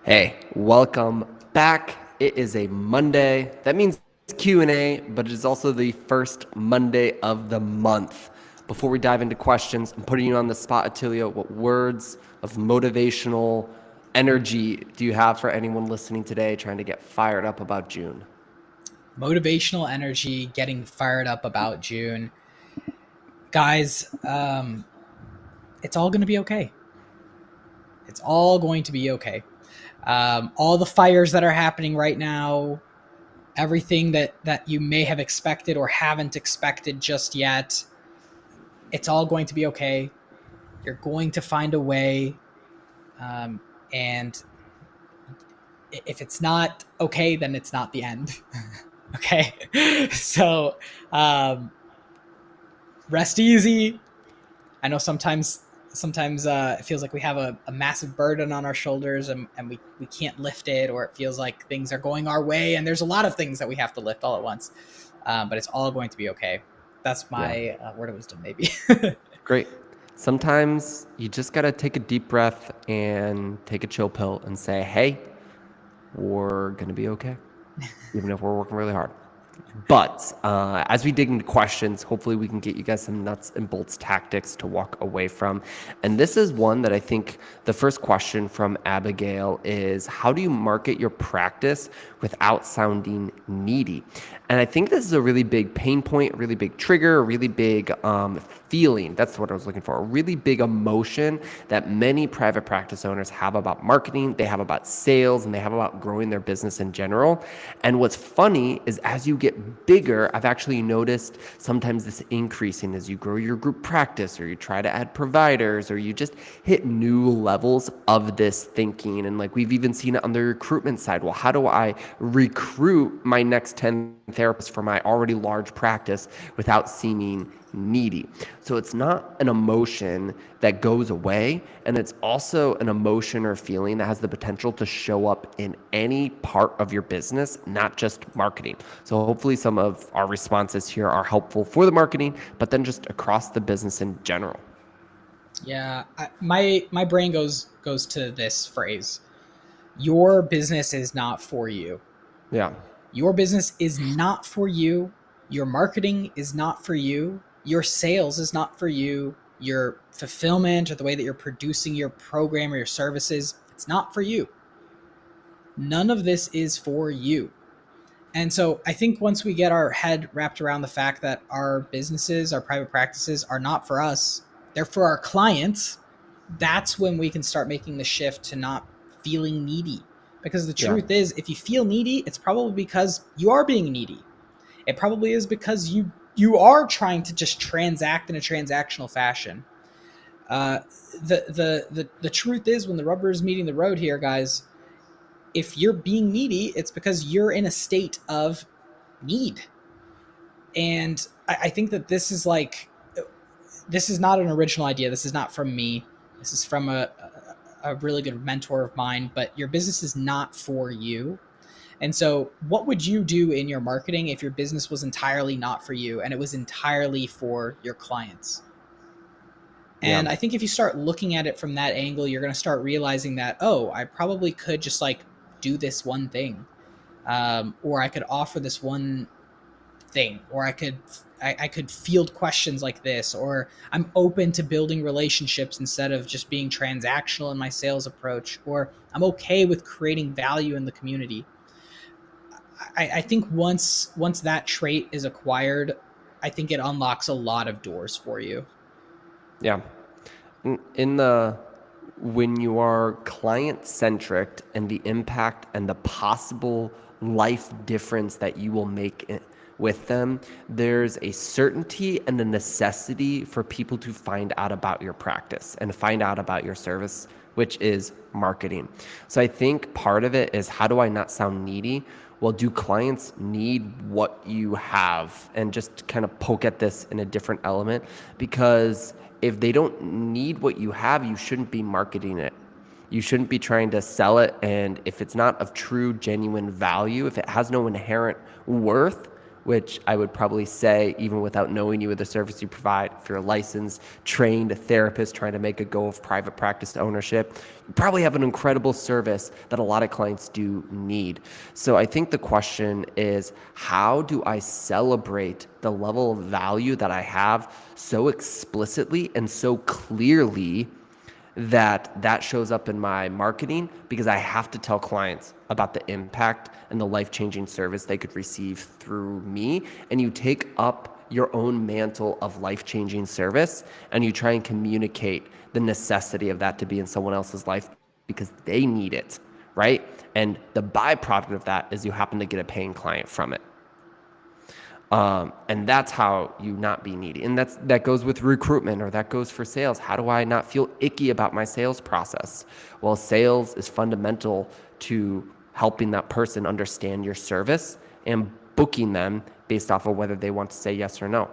Hey, welcome back. It is a Monday. That means Q&A, but it is also the first Monday of the month. Before we dive into questions, I'm putting you on the spot, Attilio. What words of motivational energy do you have for anyone listening today trying to get fired up about June? Motivational energy, getting fired up about June. Guys, it's all going to be okay. It's all going to be okay. All the fires that are happening right now, everything that you may have expected or haven't expected just yet, it's all going to be okay. You're going to find a way. And if it's not okay, then it's not the end. Okay. So rest easy. I know sometimes it feels like we have a massive burden on our shoulders and we can't lift it, or it feels like things are going our way and there's a lot of things that we have to lift all at once. But it's all going to be okay. That's Yeah, my word of wisdom, maybe. great. Sometimes you just got to take a deep breath and take a chill pill and say, hey, we're going to be okay, even if we're working really hard. But as we dig into questions, hopefully we can get you guys some nuts and bolts tactics to walk away from. And this is one that I think the first question from Abigail is, how do you market your practice without sounding needy? And I think this is a really big pain point, a really big trigger, a really big feeling. That's what I was looking for. A really big emotion that many private practice owners have about marketing, they have about sales, and they have about growing their business in general. And what's funny is as you get bigger, I've actually noticed sometimes this increasing as you grow your group practice, or you try to add providers, or you just hit new levels of this thinking. And like we've even seen it on the recruitment side. Well, how do I recruit my next 10 therapists for my already large practice without seeming needy? So it's not an emotion that goes away, and it's also an emotion or feeling that has the potential to show up in any part of your business, not just marketing. So hopefully some of our responses here are helpful for the marketing, but then just across the business in general. Yeah, my brain goes to this phrase: your business is not for you. Yeah. Your business is not for you. Your marketing is not for you. Your sales is not for you. Your fulfillment, or the way that you're producing your program or your services, it's not for you. None of this is for you. And so I think once we get our head wrapped around the fact that our businesses, our private practices are not for us, they're for our clients, that's when we can start making the shift to not feeling needy. Because the Yeah. truth is, if you feel needy, it's probably because you are being needy. It probably is because you are trying to just transact in a transactional fashion. Uh, the truth is, when the rubber is meeting the road here, guys, if you're being needy, it's because you're in a state of need. And I think that this is not an original idea. This is not from me. This is from a really good mentor of mine. But your business is not for you. And so, what would you do in your marketing if your business was entirely not for you and it was entirely for your clients? Yeah. And I think if you start looking at it from that angle, you're going to start realizing that, oh, I probably could just like do this one thing, or I could offer this one thing, or I could field questions like this, or I'm open to building relationships instead of just being transactional in my sales approach, or I'm okay with creating value in the community. I think once that trait is acquired, I think it unlocks a lot of doors for you. Yeah. In the when you are client centric and the impact and the possible life difference that you will make with them, there's a certainty and a necessity for people to find out about your practice and find out about your service, which is marketing. So I think part of it is, how do I not sound needy? Well, do clients need what you have? And just kind of poke at this in a different element, because if they don't need what you have, you shouldn't be marketing it. You shouldn't be trying to sell it. And if it's not of true, genuine value, if it has no inherent worth, which I would probably say, even without knowing you or the service you provide, if you're a licensed, trained therapist trying to make a go of private practice ownership, you probably have an incredible service that a lot of clients do need. So I think the question is, how do I celebrate the level of value that I have so explicitly and so clearly that shows up in my marketing, because I have to tell clients about the impact and the life-changing service they could receive through me. And you take up your own mantle of life-changing service and you try and communicate the necessity of that to be in someone else's life because they need it, right? And the byproduct of that is you happen to get a paying client from it. And that's how you not be needy. And that goes with recruitment, or that goes for sales. How do I not feel icky about my sales process? Well, sales is fundamental to helping that person understand your service and booking them based off of whether they want to say yes or no.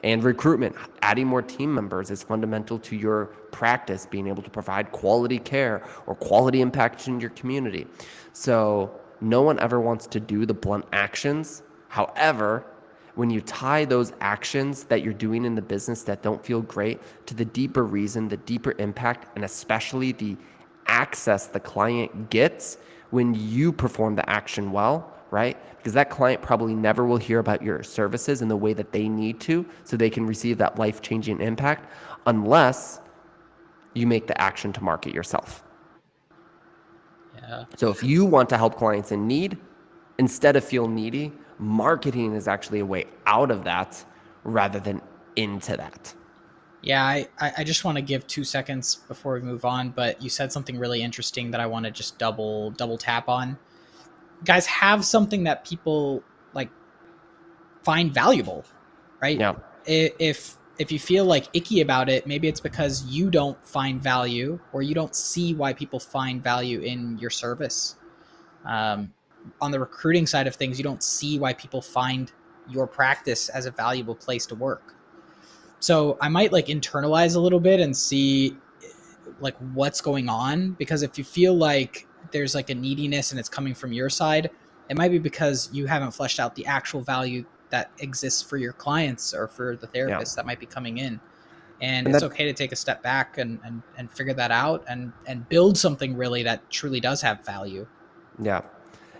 And recruitment, adding more team members, is fundamental to your practice being able to provide quality care or quality impact in your community. So no one ever wants to do the blunt actions. However, when you tie those actions that you're doing in the business that don't feel great to the deeper reason, the deeper impact, and especially the access the client gets when you perform the action well, right? Because that client probably never will hear about your services in the way that they need to so they can receive that life-changing impact unless you make the action to market yourself. Yeah. So if you want to help clients in need, instead of feel needy, marketing is actually a way out of that rather than into that. Yeah, I just want to give 2 seconds before we move on, but you said something really interesting that I want to just double tap on. Guys, have something that people like find valuable, right? Yeah. If you feel like icky about it, maybe it's because you don't find value or you don't see why people find value in your service. On the recruiting side of things, you don't see why people find your practice as a valuable place to work. So I might like internalize a little bit and see like what's going on, because if you feel like there's like a neediness and it's coming from your side, it might be because you haven't fleshed out the actual value that exists for your clients or for the therapists that might be coming in. And it's okay to take a step back and figure that out and build something really that truly does have value. Yeah.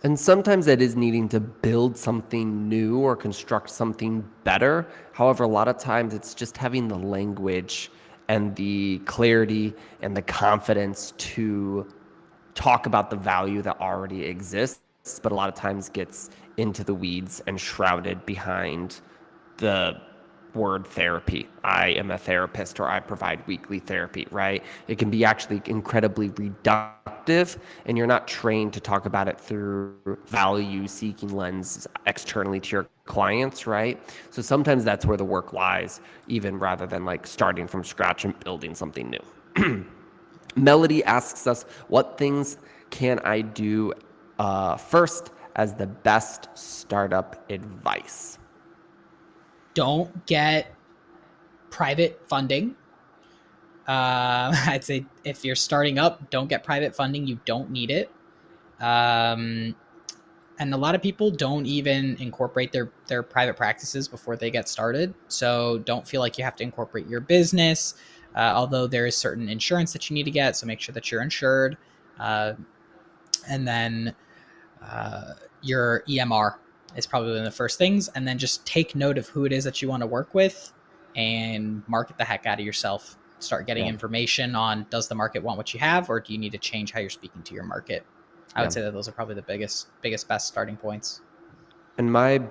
And sometimes it is needing to build something new or construct something better. However, a lot of times it's just having the language and the clarity and the confidence to talk about the value that already exists, but a lot of times gets into the weeds and shrouded behind the word therapy. I am a therapist, or I provide weekly therapy, right? It can be actually incredibly reductive, and you're not trained to talk about it through value seeking lens externally to your clients, right? So sometimes that's where the work lies, even rather than like starting from scratch and building something new. Melody asks us, what things can I do first as the best startup advice? Don't get private funding. I'd say if you're starting up, don't get private funding. You don't need it. And a lot of people don't even incorporate their private practices before they get started. So don't feel like you have to incorporate your business, although there is certain insurance that you need to get. So make sure that you're insured. And then your EMR is probably one of the first things. And then just take note of who it is that you want to work with and market the heck out of yourself. Start getting information on, does the market want what you have, or do you need to change how you're speaking to your market? I would say that those are probably the best starting points. And my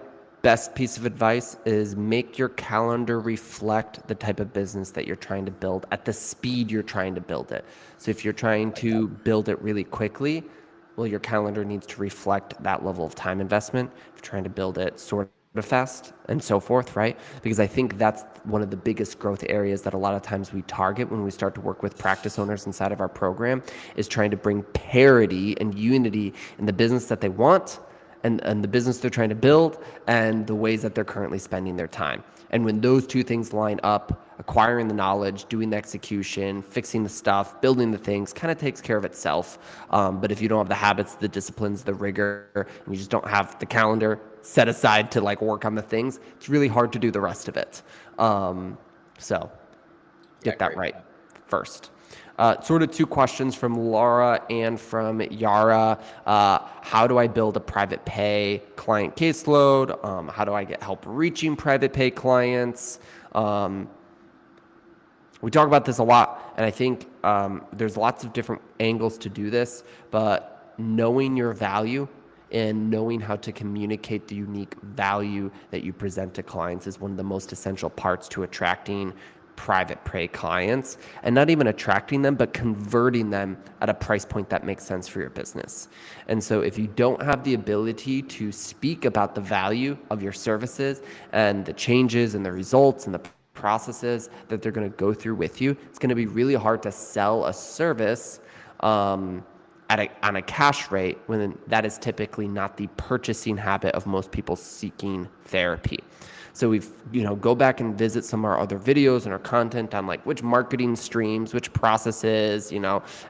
best piece of advice is make your calendar reflect the type of business that you're trying to build at the speed you're trying to build it. So if you're trying to build it really quickly, well, your calendar needs to reflect that level of time investment. If you're trying to build it sort of fast and so forth, right? Because I think that's one of the biggest growth areas that a lot of times we target when we start to work with practice owners inside of our program, is trying to bring parity and unity in the business that they want and the business they're trying to build and the ways that they're currently spending their time. And when those two things line up, acquiring the knowledge, doing the execution, fixing the stuff, building the things, kind of takes care of itself. But if you don't have the habits, the disciplines, the rigor, and you just don't have the calendar set aside to like work on the things, it's really hard to do the rest of it. So Yeah, get that great right point. first. Sort of two questions from Laura and from Yara. How do I build a private pay client caseload? How do I get help reaching private pay clients? We talk about this a lot, and I think there's lots of different angles to do this, but knowing your value and knowing how to communicate the unique value that you present to clients is one of the most essential parts to attracting private pay clients, and not even attracting them, but converting them at a price point that makes sense for your business. And so if you don't have the ability to speak about the value of your services and the changes and the results and the processes that they're going to go through with you, it's going to be really hard to sell a service on a cash rate when that is typically not the purchasing habit of most people seeking therapy. So we've, go back and visit some of our other videos and our content on like which marketing streams, which processes,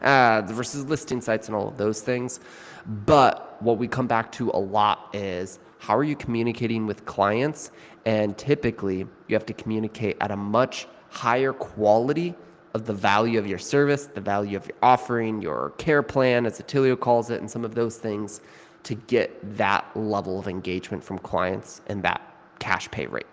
ads versus listing sites and all of those things. But what we come back to a lot is how are you communicating with clients? And typically you have to communicate at a much higher quality of the value of your service, the value of your offering, your care plan, as Attilio calls it, and some of those things to get that level of engagement from clients and that cash pay rate.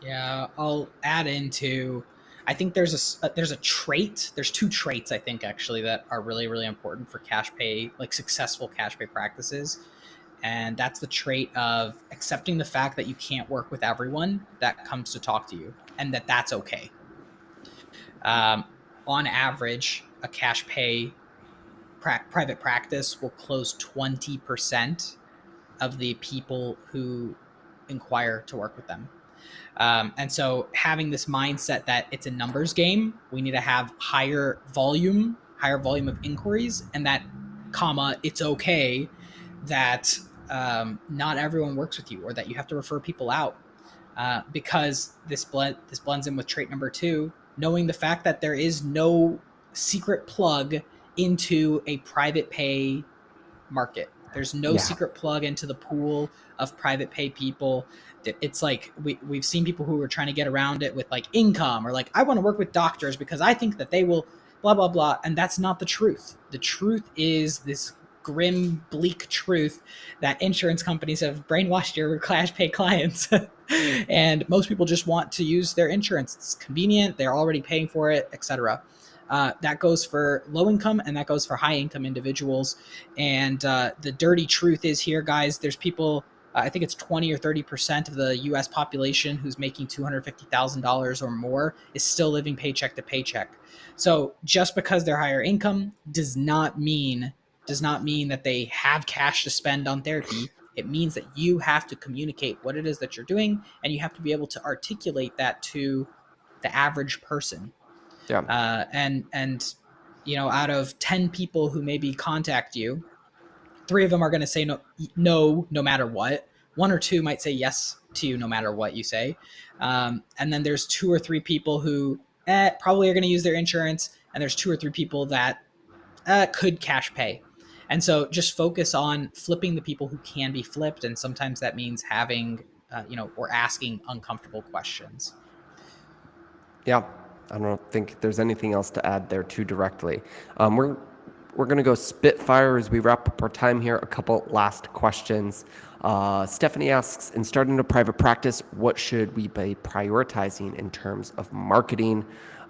Yeah, I'll add into. I think there's a trait. There's two traits I think actually that are really really important for cash pay, like successful cash pay practices, and that's the trait of accepting the fact that you can't work with everyone that comes to talk to you, and that's okay. Um, on average, a cash pay private practice will close 20% of the people who inquire to work with them. And so having this mindset that it's a numbers game, we need to have higher volume of inquiries, and that, comma, it's okay that not everyone works with you, or that you have to refer people out, because this blends in with trait number two, knowing the fact that there is no secret plug into a private pay market. There's no Yeah. secret plug into the pool of private pay people. It's like we've seen people who are trying to get around it with like income, or like, I want to work with doctors because I think that they will blah blah blah, and that's not the truth. The truth is this grim, bleak truth that insurance companies have brainwashed your cash pay clients. And most people just want to use their insurance. It's convenient, they're already paying for it, etc. That goes for low income and that goes for high income individuals. And the dirty truth is here, guys, there's people, I think it's 20 or 30% of the US population who's making $250,000 or more is still living paycheck to paycheck. So just because they're higher income does not mean that they have cash to spend on therapy. It means that you have to communicate what it is that you're doing, and you have to be able to articulate that to the average person. Yeah. And out of 10 people who maybe contact you, 3 of them are going to say no matter what. 1 or 2 might say yes to you no matter what you say. And then there's 2 or 3 people who probably are going to use their insurance, and there's 2 or 3 people that could cash pay. And so just focus on flipping the people who can be flipped, and sometimes that means having or asking uncomfortable questions. Yeah, I don't think there's anything else to add there too directly. We're gonna go spitfire as we wrap up our time here. A couple last questions. Stephanie asks, in starting a private practice, what should we be prioritizing in terms of marketing?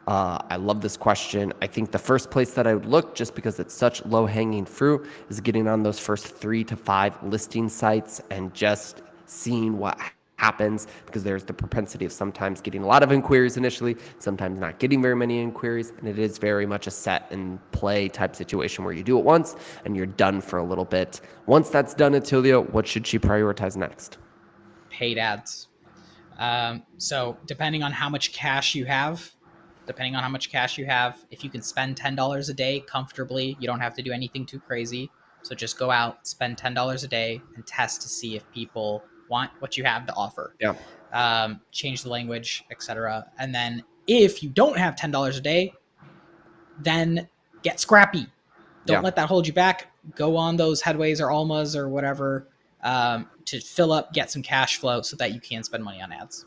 I love this question. I think the first place that I would look, just because it's such low-hanging fruit, is getting on those first 3 to 5 listing sites and just seeing what happens, because there's the propensity of sometimes getting a lot of inquiries initially, sometimes not getting very many inquiries, and it is very much a set and play type situation where you do it once and you're done for a little bit. Once that's done, Attilio, what should she prioritize next? Paid ads. So depending on how much cash you have, if you can spend $10 a day comfortably, you don't have to do anything too crazy. So just go out, spend $10 a day, and test to see if people want what you have to offer. Yeah. Change the language, etc. And then if you don't have $10 a day, then get scrappy. Don't Yeah. let that hold you back. Go on those headways or almas or whatever to fill up, get some cash flow so that you can spend money on ads.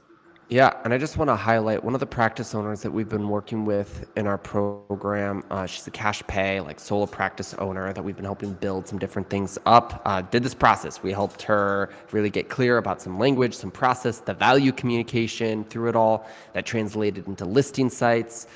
Yeah, and I just want to highlight one of the practice owners that we've been working with in our program. She's a cash pay, like solo practice owner that we've been helping build some different things up. Did this process. We helped her really get clear about some language, some process, the value communication through it all that translated into listing sites,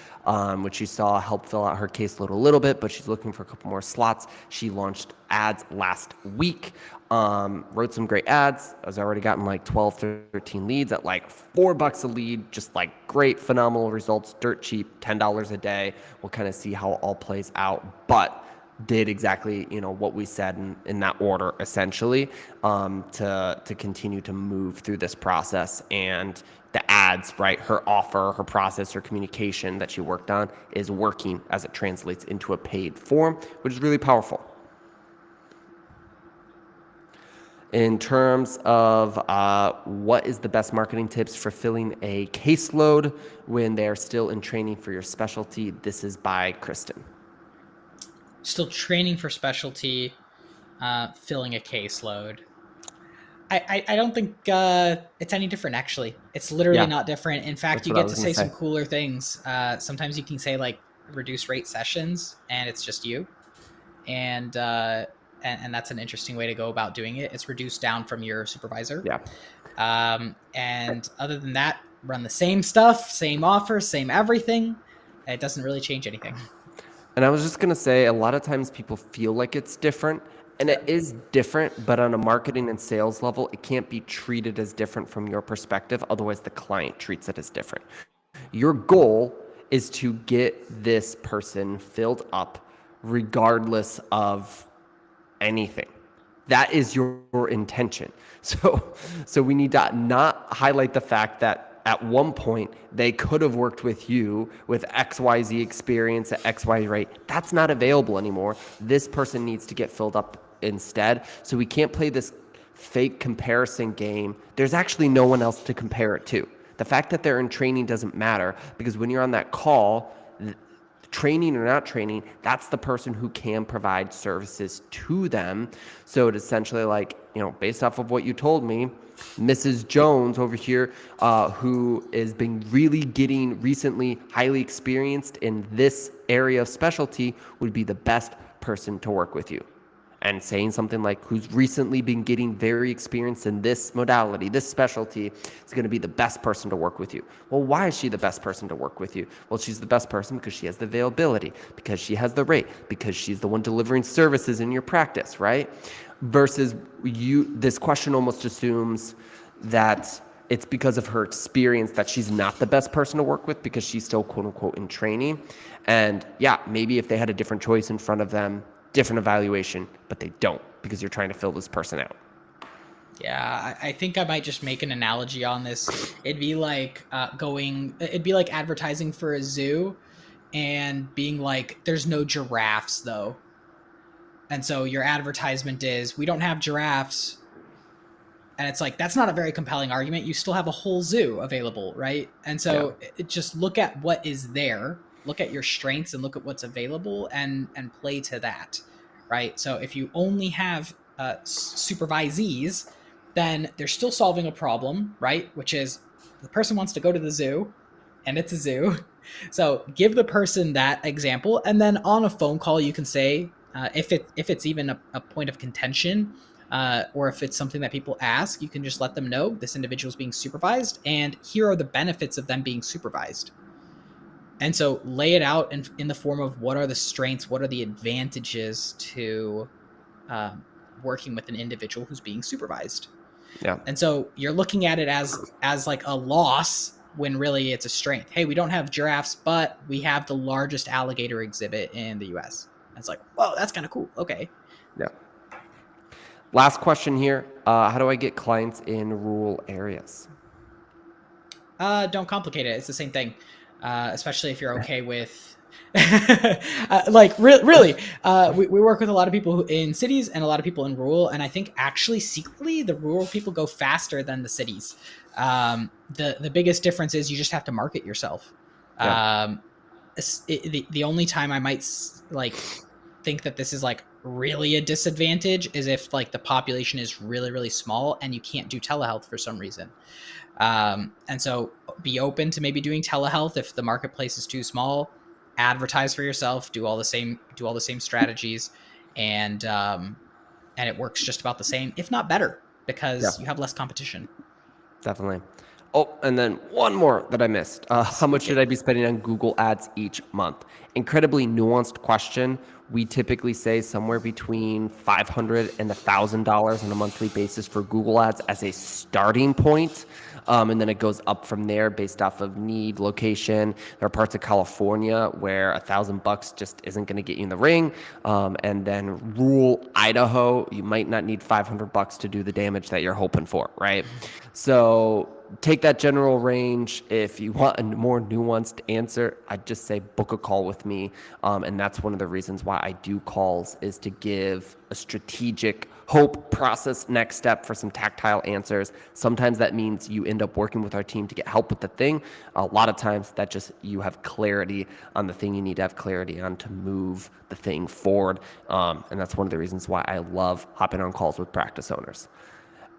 which you saw help fill out her caseload a little bit, but she's looking for a couple more slots. She launched ads last week. Wrote some great ads. I was already gotten like 12, 13 leads at like $4 a lead, just like great, phenomenal results, dirt cheap, $10 a day. We'll kind of see how it all plays out, but did exactly, what we said in that order, essentially, to continue to move through this process. And the ads, right, her offer, her process, her communication that she worked on is working as it translates into a paid form, which is really powerful. In terms of what is the best marketing tips for filling a caseload when they're still in training for your specialty, this is by Kristen. Still training for specialty, filling a caseload. I don't think it's any different, actually. It's literally not different. In fact, That's you what I get was to gonna say some say. cooler things. Sometimes you can say, like, reduce rate sessions, and it's just you. And that's an interesting way to go about doing it. It's reduced down from your supervisor. Yeah. And other than that, run the same stuff, same offer, same everything. It doesn't really change anything. And I was just going to say, a lot of times people feel like it's different, and it is different, but on a marketing and sales level, it can't be treated as different from your perspective. Otherwise, the client treats it as different. Your goal is to get this person filled up regardless of anything. That is your intention. So we need to not highlight the fact that at one point they could have worked with you with XYZ experience at XY rate. That's not available anymore. This person needs to get filled up instead. So we can't play this fake comparison game. There's actually no one else to compare it to. The fact that they're in training doesn't matter, because when you're on that call, training or not training, that's the person who can provide services to them. So it's essentially like, based off of what you told me, Mrs. Jones over here, who has been really getting recently highly experienced in this area of specialty, would be the best person to work with you. And saying something like, who's recently been getting very experienced in this modality, this specialty, is going to be the best person to work with you. Well, why is she the best person to work with you? Well, she's the best person because she has the availability, because she has the rate, because she's the one delivering services in your practice, right? Versus this question almost assumes that it's because of her experience that she's not the best person to work with because she's still, quote unquote, in training. And yeah, maybe if they had a different choice in front of them, different evaluation, but they don't, because you're trying to fill this person out. Yeah, I think I might just make an analogy on this. It'd be like advertising for a zoo and being like, there's no giraffes though. And so your advertisement is, we don't have giraffes. And it's like, that's not a very compelling argument. You still have a whole zoo available, right? And so just look at what is there, look at your strengths and look at what's available and play to that, right? So if you only have supervisees, then they're still solving a problem, right? Which is the person wants to go to the zoo and it's a zoo. So give the person that example. And then on a phone call, you can say, if it's even a point of contention, or if it's something that people ask, you can just let them know this individual is being supervised and here are the benefits of them being supervised. And so lay it out in the form of what are the strengths, what are the advantages to working with an individual who's being supervised. Yeah. And so you're looking at it as like a loss when really it's a strength. Hey, we don't have giraffes, but we have the largest alligator exhibit in the US. And it's like, whoa, that's kind of cool. Okay. Yeah. Last question here. How do I get clients in rural areas? Don't complicate it. It's the same thing, especially if you're okay with Really, we work with a lot of people in cities and a lot of people in rural, and I think actually secretly the rural people go faster than the cities. The biggest difference is you just have to market yourself. Yeah. um, the only time I might like think that this is like really a disadvantage is if like the population is really really small and you can't do telehealth for some reason. And so be open to maybe doing telehealth if the marketplace is too small. Advertise for yourself, do all the same strategies, and it works just about the same, if not better, Yeah. because you have less competition. Definitely. Oh, and then one more that I missed. How much Speak should it. I be spending on Google Ads each month? Incredibly nuanced question. We typically say somewhere between $500 and $1,000 on a monthly basis for Google Ads as a starting point. And then it goes up from there based off of need, location. There are parts of California where $1,000 just isn't going to get you in the ring. And then rural Idaho, you might not need $500 to do the damage that you're hoping for, right? So take that general range. If you want a more nuanced answer, I'd just say book a call with me. And that's one of the reasons why I do calls, is to give a strategic hope process next step for some tactile answers. Sometimes that means you end up working with our team to get help with the thing. A lot of times that just you have clarity on the thing you need to have clarity on to move the thing forward. And that's one of the reasons why I love hopping on calls with practice owners.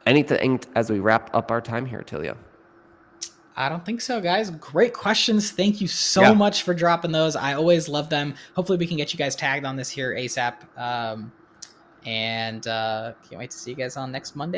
Anything as we wrap up our time here, Attilio? I don't think so, guys. Great questions. Thank you so Yeah. much for dropping those. I always love them. Hopefully, we can get you guys tagged on this here ASAP. And can't wait to see you guys on next Monday.